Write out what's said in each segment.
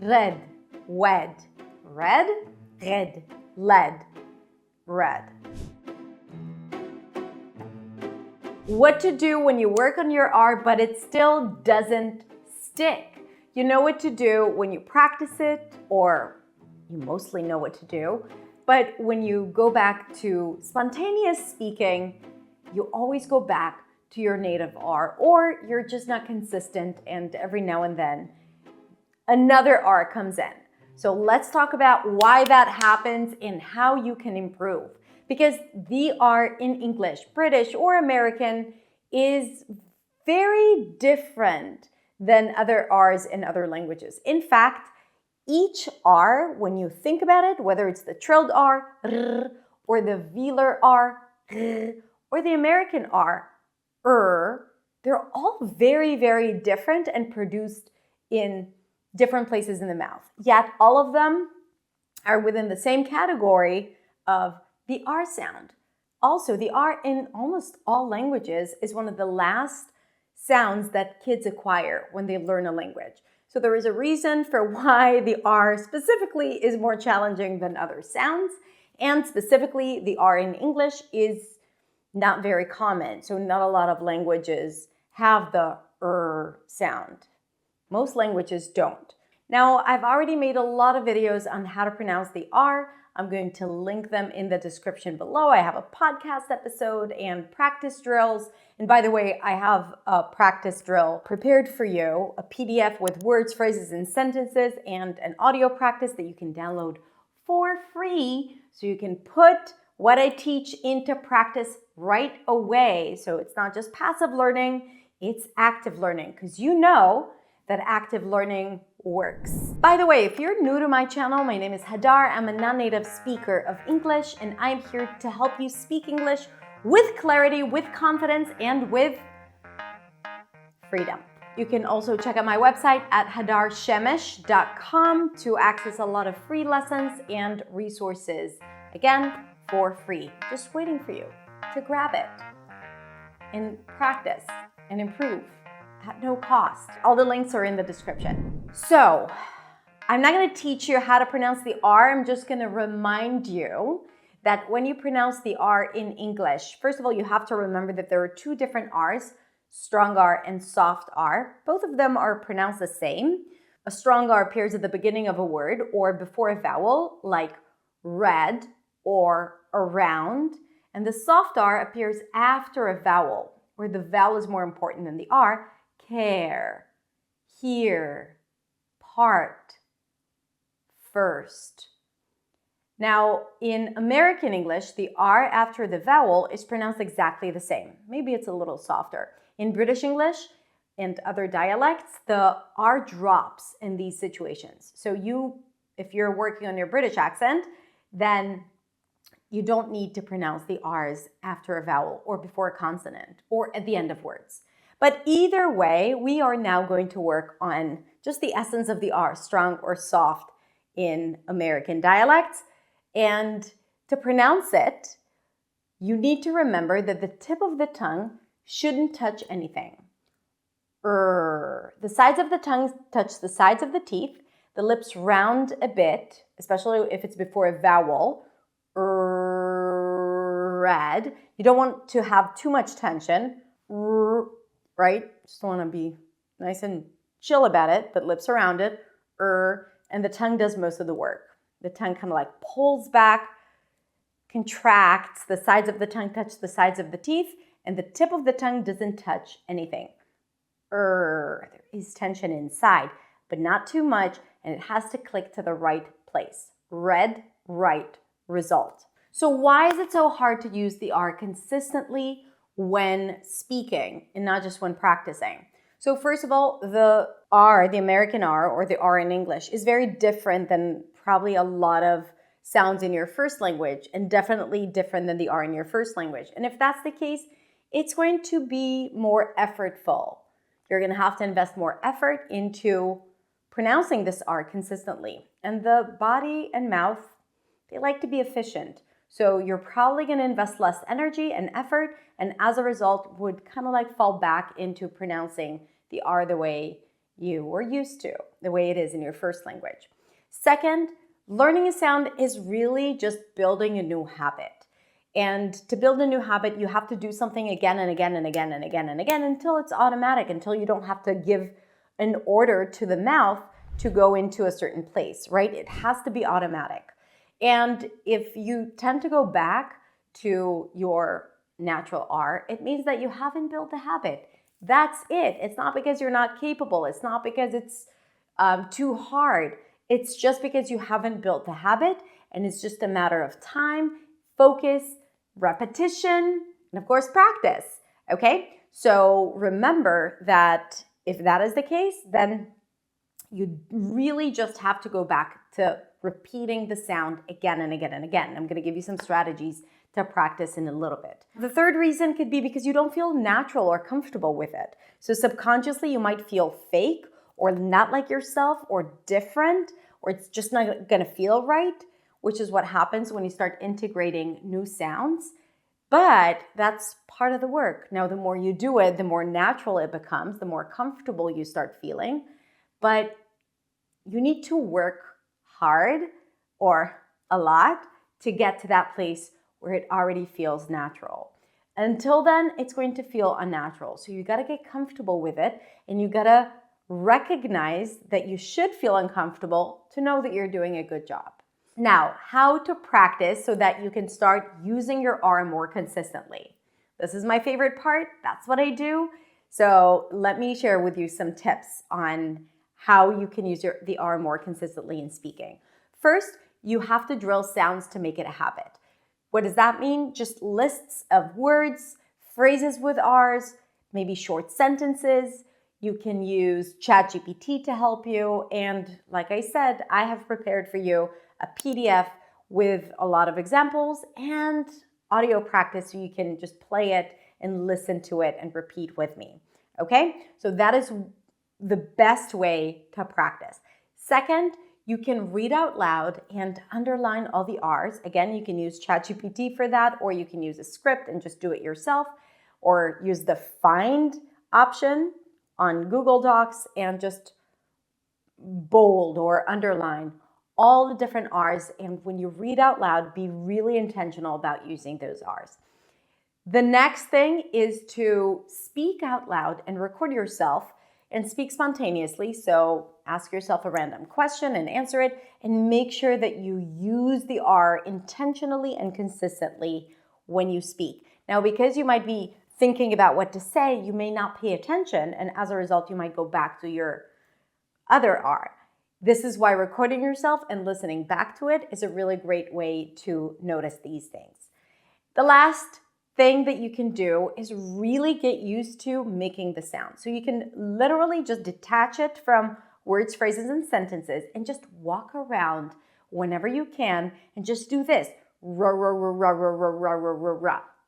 red, wed, red, red, lead, red. What to do when you work on your R but it still doesn't stick. You know what to do when you practice it, or you mostly know what to do, but when you go back to spontaneous speaking, you always go back to your native R, or you're just not consistent and every now and then another R comes in. So let's talk about why that happens and how you can improve. Because the R in English, British, or American is very different than other R's in other languages. In fact, each R, when you think about it, whether it's the trilled R, or the velar R, or the American R, they're all very, very different and produced in different places in the mouth. Yet all of them are within the same category of the R sound. Also, the R in almost all languages is one of the last sounds that kids acquire when they learn a language. So there is a reason for why the R specifically is more challenging than other sounds, and specifically the R in English is not very common. So not a lot of languages have the sound. Most languages don't. Now, I've already made a lot of videos on how to pronounce the R. I'm going to link them in the description below. I have a podcast episode and practice drills. And by the way, I have a practice drill prepared for you, a PDF with words, phrases, and sentences, and an audio practice that you can download for free so you can put what I teach into practice right away. So it's not just passive learning, it's active learning, because you know that active learning works. By the way, if you're new to my channel, my name is Hadar. I'm a non-native speaker of English, and I'm here to help you speak English with clarity, with confidence, and with freedom. You can also check out my website at hadarshemesh.com to access a lot of free lessons and resources. Again, for free, just waiting for you to grab it and practice and improve at no cost. All the links are in the description. So, I'm not going to teach you how to pronounce the R. I'm just going to remind you that when you pronounce the R in English, first of all, you have to remember that there are two different R's, strong R and soft R. Both of them are pronounced the same. A strong R appears at the beginning of a word or before a vowel, like red or around, and the soft R appears after a vowel, where the vowel is more important than the R, care, hear, part, first. Now, in American English, the R after the vowel is pronounced exactly the same. Maybe it's a little softer. In British English and other dialects, the R drops in these situations. So if you're working on your British accent, then you don't need to pronounce the R's after a vowel or before a consonant or at the end of words. But either way, we are now going to work on just the essence of the R, strong or soft in American dialects. And to pronounce it, you need to remember that the tip of the tongue shouldn't touch anything. The sides of the tongue touch the sides of the teeth. The lips round a bit, especially if it's before a vowel. Red. You don't want to have too much tension, right? Just want to be nice and chill about it, but lips around it, and the tongue does most of the work. The tongue kind of like pulls back, contracts, the sides of the tongue touch the sides of the teeth, and the tip of the tongue doesn't touch anything. There is tension inside, but not too much, and it has to click to the right place. Red, right, result. So why is it so hard to use the R consistently when speaking and not just when practicing? So first of all, the R, the American R, or the R in English, is very different than probably a lot of sounds in your first language, and definitely different than the R in your first language. And if that's the case, it's going to be more effortful. You're going to have to invest more effort into pronouncing this R consistently. And the body and mouth, they like to be efficient. So you're probably going to invest less energy and effort, and as a result would kind of like fall back into pronouncing the R the way you were used to, the way it is in your first language. Second, learning a sound is really just building a new habit. And to build a new habit, you have to do something again and again and again and again and again until it's automatic, until you don't have to give an order to the mouth to go into a certain place, right? It has to be automatic. And if you tend to go back to your natural R, it means that you haven't built the habit. That's it. It's not because you're not capable. It's not because it's too hard. It's just because you haven't built the habit, and it's just a matter of time, focus, repetition, and of course, practice. Okay? So remember that if that is the case, then you really just have to go back to repeating the sound again and again and again. I'm going to give you some strategies to practice in a little bit. The third reason could be because you don't feel natural or comfortable with it. So subconsciously, you might feel fake or not like yourself or different, or it's just not going to feel right, which is what happens when you start integrating new sounds. But that's part of the work. Now, the more you do it, the more natural it becomes, the more comfortable you start feeling. But you need to work hard or a lot to get to that place where it already feels natural. Until then, it's going to feel unnatural. So you got to get comfortable with it, and you got to recognize that you should feel uncomfortable to know that you're doing a good job. Now, how to practice so that you can start using your R more consistently. This is my favorite part. That's what I do. So let me share with you some tips on how you can use the R more consistently in speaking. First, you have to drill sounds to make it a habit. What does that mean? Just lists of words, phrases with R's, maybe short sentences. You can use ChatGPT to help you. And like I said, I have prepared for you a PDF with a lot of examples and audio practice so you can just play it and listen to it and repeat with me. Okay? So that is the best way to practice. Second, you can read out loud and underline all the R's. Again, you can use ChatGPT for that, or you can use a script and just do it yourself, or use the find option on Google Docs and just bold or underline all the different R's. And when you read out loud, be really intentional about using those R's. The next thing is to speak out loud and record yourself and speak spontaneously. So ask yourself a random question and answer it, and make sure that you use the R intentionally and consistently when you speak. Now, because you might be thinking about what to say, you may not pay attention, and as a result, you might go back to your other R. This is why recording yourself and listening back to it is a really great way to notice these things. The last thing that you can do is really get used to making the sound. So you can literally just detach it from words, phrases, and sentences and just walk around whenever you can and just do this. Ra ra ra ra ra ra ra ra ra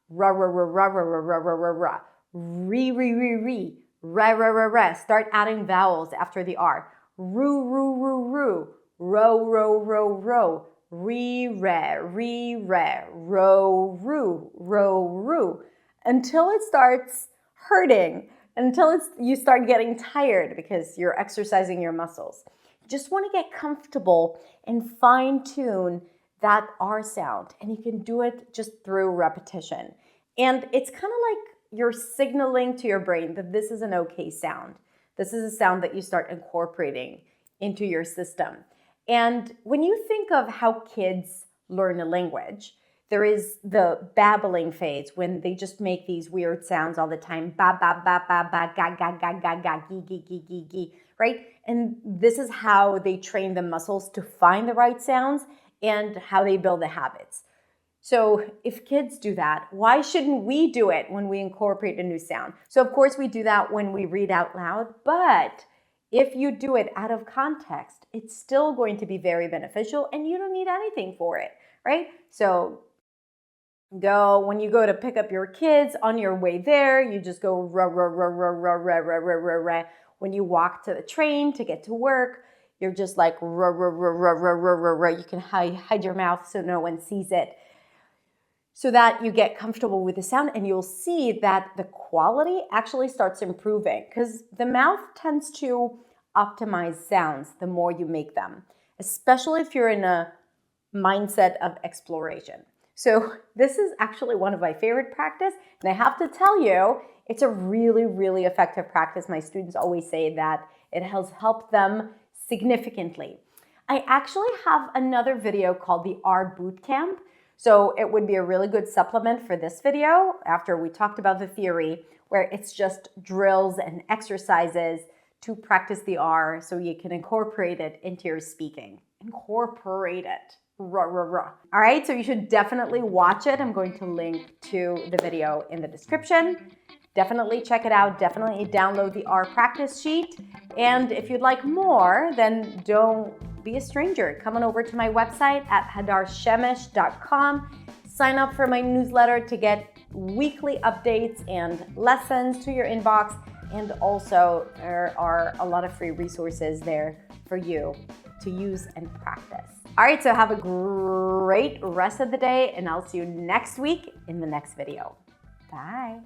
ra ra ra ra ra ra ra ra ra ra re re re re ra ra ra ra. Start adding vowels after the R. Ru ru ru ru ro ro ro ro. Re-re, ro, ru, until it starts hurting, until you start getting tired because you're exercising your muscles. You just want to get comfortable and fine-tune that R sound, and you can do it just through repetition. And it's kind of like you're signaling to your brain that this is an okay sound. This is a sound that you start incorporating into your system. And when you think of how kids learn a language, there is the babbling phase when they just make these weird sounds all the time. Ba, ba, ba, ba, ba, ga, ga, ga, ga, ga, gi, gi, gi, gi, gi, right? And this is how they train the muscles to find the right sounds and how they build the habits. So if kids do that, why shouldn't we do it when we incorporate a new sound? So of course we do that when we read out loud, but if you do it out of context, it's still going to be very beneficial and you don't need anything for it, right? So when you go to pick up your kids on your way there, you just go ra ra ra ra ra ra ra ra ra ra. When you walk to the train to get to work, you're just like ra ra ra ra ra ra ra ra. You can hide your mouth so no one sees it, so that you get comfortable with the sound, and you'll see that the quality actually starts improving because the mouth tends to optimize sounds the more you make them, especially if you're in a mindset of exploration. So this is actually one of my favorite practice, and I have to tell you, it's a really, really effective practice. My students always say that it has helped them significantly. I actually have another video called the R Bootcamp. So it would be a really good supplement for this video after we talked about the theory, where it's just drills and exercises to practice the R so you can incorporate it into your speaking. Incorporate it. Rah, rah, rah. All right, so you should definitely watch it. I'm going to link to the video in the description. Definitely check it out. Definitely download the R practice sheet. And if you'd like more, then don't be a stranger. Come on over to my website at hadarshemesh.com. Sign up for my newsletter to get weekly updates and lessons to your inbox. And also, there are a lot of free resources there for you to use and practice. All right, so have a great rest of the day, and I'll see you next week in the next video. Bye.